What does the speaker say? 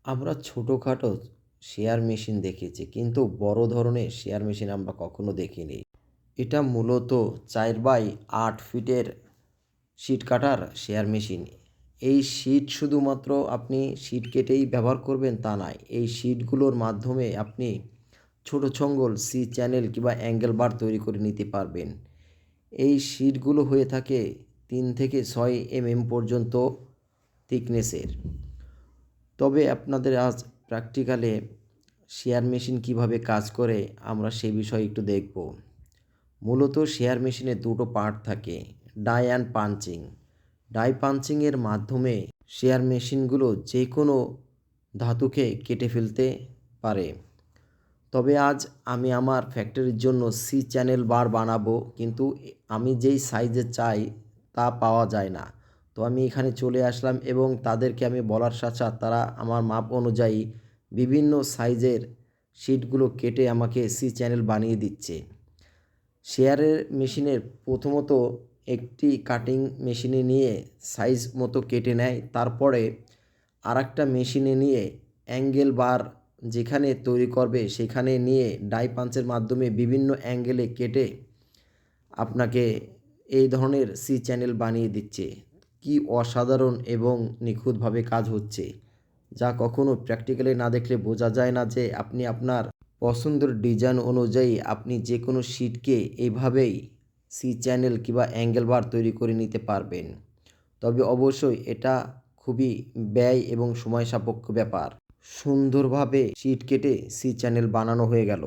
আমরা ছোটোখাটো share machine দেখেছি, কিন্তু বড় ধরনের শেয়ার মেশিন আমরা কখনো দেখিনি। এটা মূলত 4x8 ফিটের শিট কাটার শেয়ার মেশিন। এই শিট শুধুমাত্র আপনি শিট কেটেই ব্যবহার করবেন তা নয়, এই শিটগুলোর মাধ্যমে আপনি ছোটো ছঙ্গল সি চ্যানেল কিংবা অ্যাঙ্গেল বার তৈরি করে নিতে পারবেন। এই শিটগুলো হয়ে থাকে 3 থেকে 6 পর্যন্ত থিকনেসের। তবে আপনাদের আজ প্র্যাকটিক্যালে শেয়ার মেশিন কিভাবে কাজ করে আমরা সে বিষয়ে একটু দেখব। মূলত শেয়ার মেশিনে দুটো পার্ট থাকে, ডাই অ্যান্ড পাঞ্চিং। ডাই পাঞ্চিংয়ের মাধ্যমে শেয়ার মেশিনগুলো যে কোনো ধাতুকে কেটে ফেলতে পারে। তবে আজ আমি আমার ফ্যাক্টরির জন্য সি চ্যানেল বার বানাবো, কিন্তু আমি যেই সাইজে চাই তা পাওয়া যায় না। তো আমি এখানে চলে আসলাম এবং তাদেরকে আমি বলার সাথে সাথে তারা আমার মাপ অনুযায়ী বিভিন্ন সাইজের শিটগুলো কেটে আমাকে সি চ্যানেল বানিয়ে দিচ্ছে। শেয়ারের মেশিনের প্রথমত একটি কাটিং মেশিনে নিয়ে সাইজ মতো কেটে নেয়, তারপরে আরেকটা মেশিনে নিয়ে অ্যাঙ্গেল বার যেখানে তৈরি করবে সেখানে নিয়ে ডাই পাঞ্চের মাধ্যমে বিভিন্ন অ্যাঙ্গেলে কেটে আপনাকে এই ধরনের সি চ্যানেল বানিয়ে দিচ্ছে। কি অসাধারণ এবং নিখুঁতভাবে কাজ হচ্ছে, যা কখনো প্র্যাকটিক্যালি না দেখলে বোঝা যায় না যে আপনি আপনার পছন্দের ডিজাইন অনুযায়ী আপনি যে কোনো শিটকে এইভাবেই সি চ্যানেল কিংবা অ্যাঙ্গেল বার তৈরি করে নিতে পারবেন। তবে অবশ্যই এটা খুবই ব্যয় এবং সময় সাপেক্ষ ব্যাপার। সুন্দরভাবে শিট কেটে সি চ্যানেল বানানো হয়ে গেল।